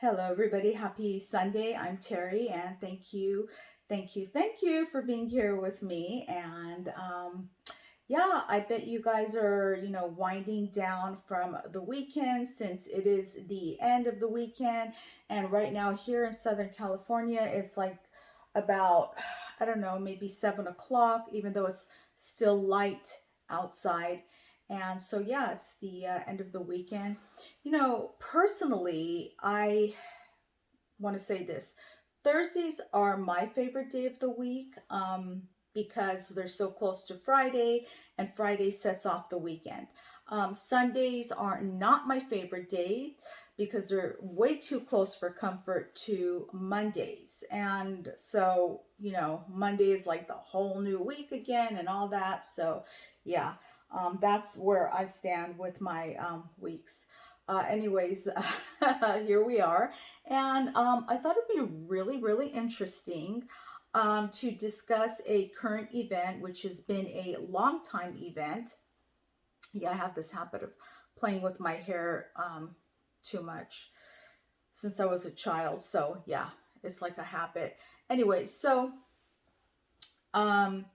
Hello, everybody. Happy Sunday. I'm Terry, and thank you for being here with me. Yeah, I bet you guys are, winding down from the weekend since it is the end of the weekend. And right now, here in Southern California, it's like about, I don't know, maybe 7 o'clock, even though it's still light outside. And so, yeah, it's the end of the weekend. Personally, I want to say this. Thursdays are my favorite day of the week because they're so close to Friday, and Friday sets off the weekend. Sundays are not my favorite day because they're way too close for comfort to Mondays. And so, Monday is like the whole new week again and all that. So, yeah, that's where I stand with my weeks. Anyways, here we are. And I thought it'd be really, really interesting to discuss a current event, which has been a long time event. Yeah, I have this habit of playing with my hair too much since I was a child. So, yeah, it's like a habit. Anyway, um,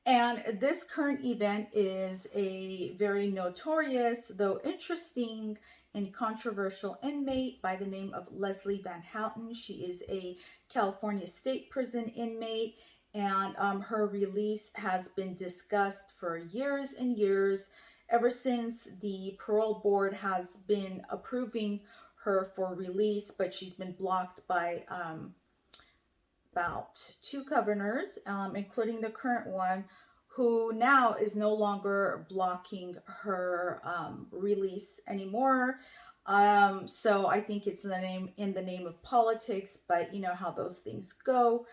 and this current event is a very notorious, though interesting and controversial inmate by the name of Leslie Van Houten. She is a California state prison inmate, and her release has been discussed for years and years, ever since the parole board has been approving her for release, but she's been blocked by about two governors, including the current one, who now is no longer blocking her release anymore. So I think it's in the name of politics, but you know how those things go.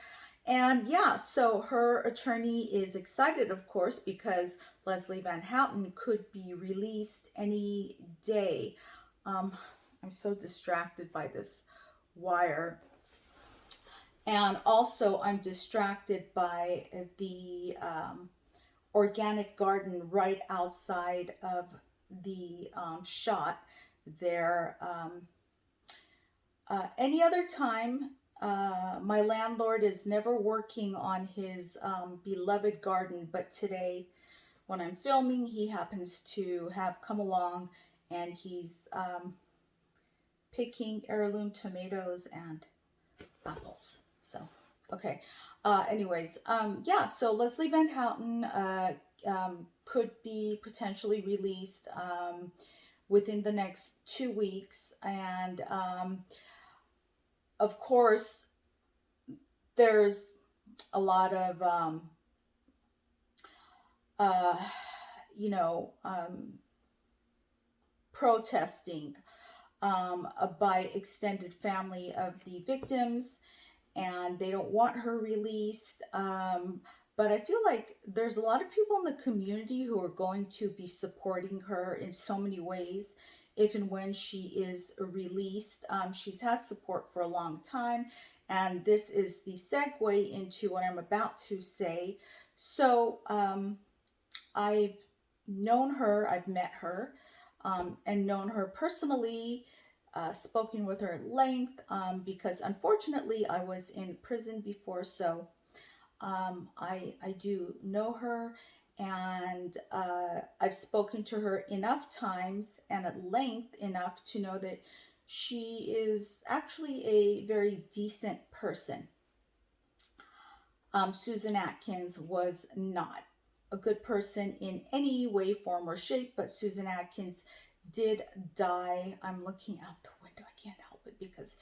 And yeah, so her attorney is excited, of course, because Leslie Van Houten could be released any day. Um, I'm so distracted by this wire. And also, I'm distracted by the organic garden right outside of the shot there. Any other time, my landlord is never working on his beloved garden, but today, when I'm filming, he happens to have come along and he's picking heirloom tomatoes and apples. So, okay. Yeah, so Leslie Van Houten could be potentially released within the next 2 weeks. And of course, there's a lot of, uh, you know, protesting by extended family of the victims, and they don't want her released. But I feel like there's a lot of people in the community who are going to be supporting her in so many ways if and when she is released. She's had support for a long time, and this is the segue into what I'm about to say. So, I've known her, I've met her, and known her personally, spoken with her at length, because unfortunately I was in prison before, so I do know her, and I've spoken to her enough times and at length enough to know that she is actually a very decent person. Susan Atkins was not a good person in any way, form, or shape, but Susan Atkins did die. I'm looking out the window. I can't help it because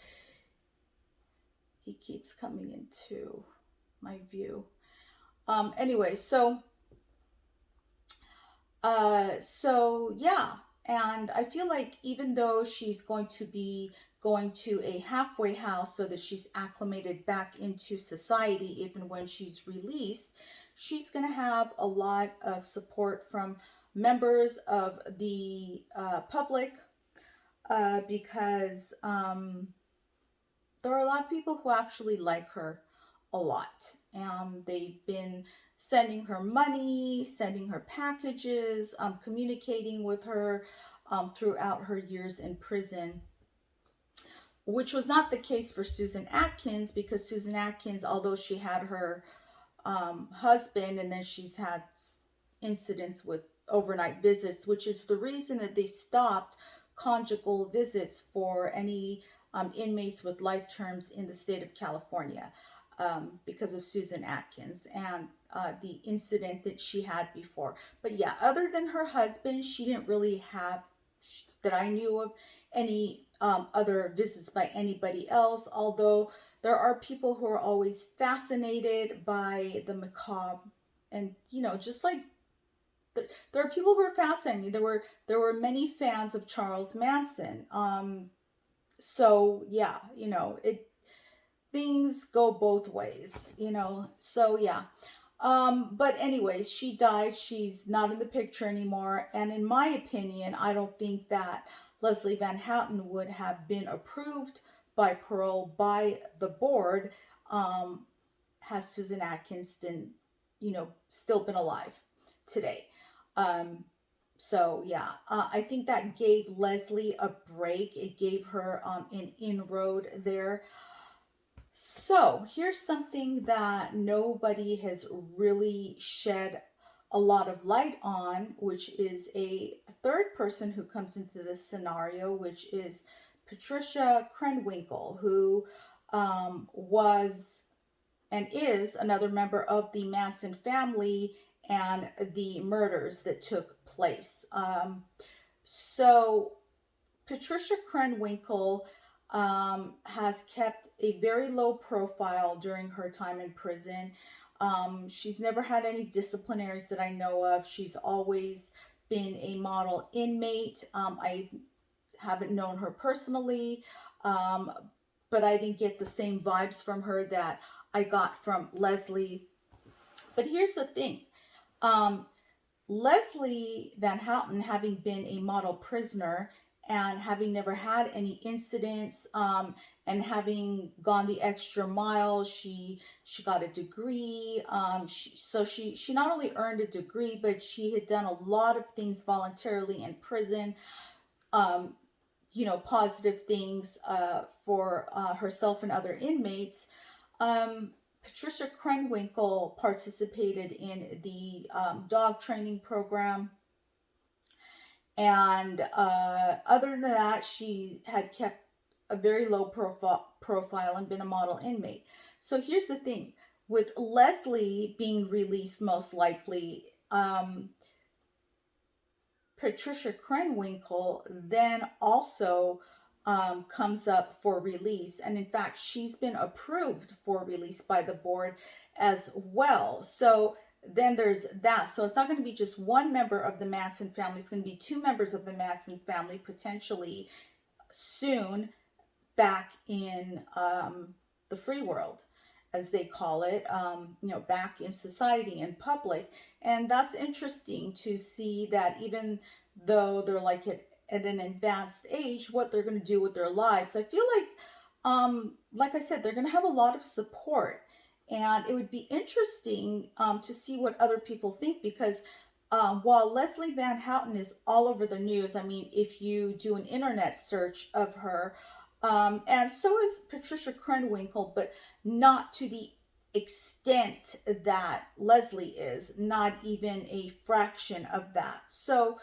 he keeps coming into my view. Anyway, so yeah, and I feel like even though she's going to be going to a halfway house so that she's acclimated back into society, even when she's released, she's going to have a lot of support from members of the public, because there are a lot of people who actually like her a lot. They've been sending her money, sending her packages, communicating with her throughout her years in prison. which was not the case for Susan Atkins, because Susan Atkins, although she had her husband, and then she's had incidents with overnight visits, which is the reason that they stopped conjugal visits for any inmates with life terms in the state of California, because of Susan Atkins and the incident that she had before. But yeah, other than her husband, she didn't really have, that I knew of, any other visits by anybody else, although there are people who are always fascinated by the macabre. And just like there are people who are fascinated. There were many fans of Charles Manson. So yeah, it things go both ways, so yeah. But anyways, she died. She's not in the picture anymore. And in my opinion, I don't think that Leslie Van Houten would have been approved by parole by the board, um, has Susan Atkinson, still been alive today. Um, so yeah, I think that gave Leslie a break. It gave her an inroad there. So here's something that nobody has really shed a lot of light on, which is a third person who comes into this scenario, which is Patricia Krenwinkel, who was and is another member of the Manson family and the murders that took place. So Patricia Krenwinkel has kept a very low profile during her time in prison. She's never had any disciplinaries that I know of. She's always been a model inmate. I haven't known her personally, um, but I didn't get the same vibes from her that I got from Leslie. But here's the thing. Um, Leslie Van Houten, having been a model prisoner and having never had any incidents, and having gone the extra mile, she got a degree. So she not only earned a degree, but she had done a lot of things voluntarily in prison. Um, positive things for herself and other inmates. Patricia Krenwinkel participated in the dog training program. And other than that, she had kept a very low profile and been a model inmate. So here's the thing, with Leslie being released, most likely, Patricia Krenwinkel then also comes up for release. And in fact, she's been approved for release by the board as well. So then there's that. So it's not going to be just one member of the Manson family. It's going to be two members of the Manson family potentially soon back in the free world, as they call it, back in society and public. And that's interesting to see that even though they're like at an advanced age, what they're going to do with their lives. I feel like I said, they're going to have a lot of support. And it would be interesting to see what other people think, because while Leslie Van Houten is all over the news, I mean, if you do an internet search of her, and so is Patricia Krenwinkel, but not to the extent that Leslie is, not even a fraction of that. So,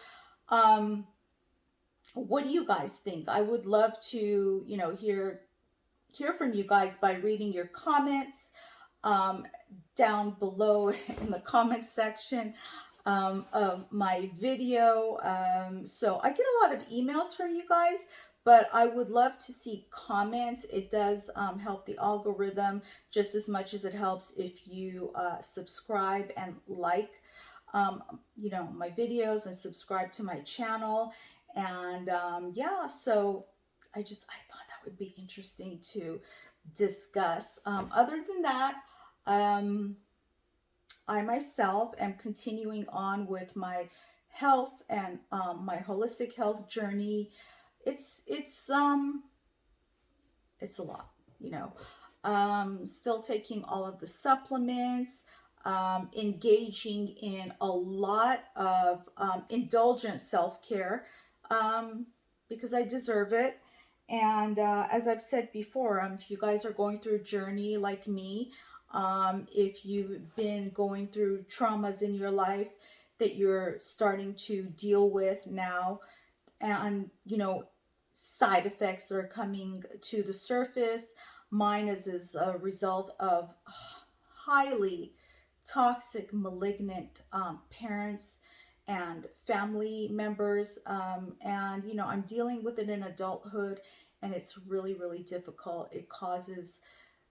what do you guys think? I would love to, hear from you guys by reading your comments um, down below in the comments section of my video. So I get a lot of emails from you guys, but I would love to see comments. It does help the algorithm just as much as it helps if you subscribe and like, my videos, and subscribe to my channel. And yeah, so I thought that would be interesting to discuss. Other than that, um, I myself am continuing on with my health and my holistic health journey. It's it's a lot, you know. Still taking all of the supplements, engaging in a lot of indulgent self care, um, because I deserve it. And as I've said before, if you guys are going through a journey like me, if you've been going through traumas in your life that you're starting to deal with now, and side effects are coming to the surface. Mine is a result of highly toxic, malignant parents and family members. And I'm dealing with it in adulthood, and it's really, really difficult. It causes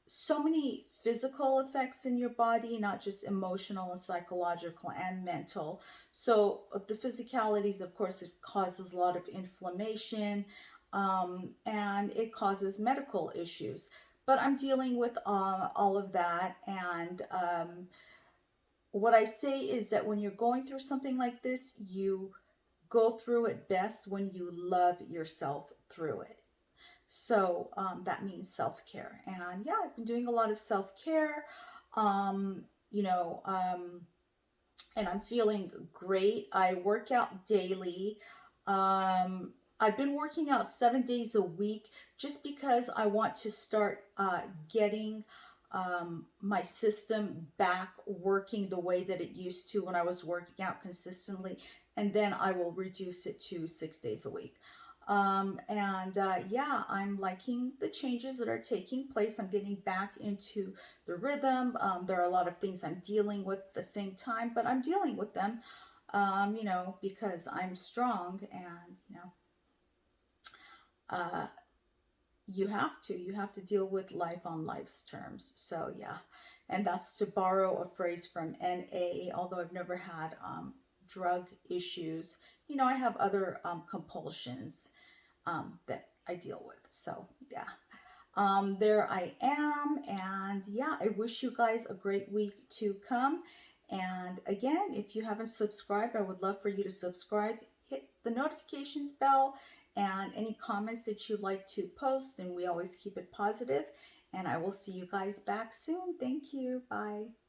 so many physical effects in your body, not just emotional and psychological and mental. So, the physicalities, of course, it causes a lot of inflammation, and it causes medical issues. But I'm dealing with all of that. And what I say is that when you're going through something like this, you go through it best when you love yourself through it. So that means self care. And yeah, I've been doing a lot of self care, um, you know, um, and I'm feeling great. I work out daily. I've been working out 7 days a week just because I want to start getting my system back working the way that it used to when I was working out consistently. And then I will reduce it to 6 days a week. And yeah, I'm liking the changes that are taking place. I'm getting back into the rhythm. There are a lot of things I'm dealing with at the same time, but I'm dealing with them, because I'm strong. And uh, you have to deal with life on life's terms. So yeah, and that's to borrow a phrase from NA. Although I've never had drug issues, I have other compulsions that I deal with. So yeah, there I am. And yeah, I wish you guys a great week to come. And again, if you haven't subscribed, I would love for you to subscribe, hit the notifications bell, and any comments that you'd like to post. And we always keep it positive. And I will see you guys back soon. Thank you. Bye.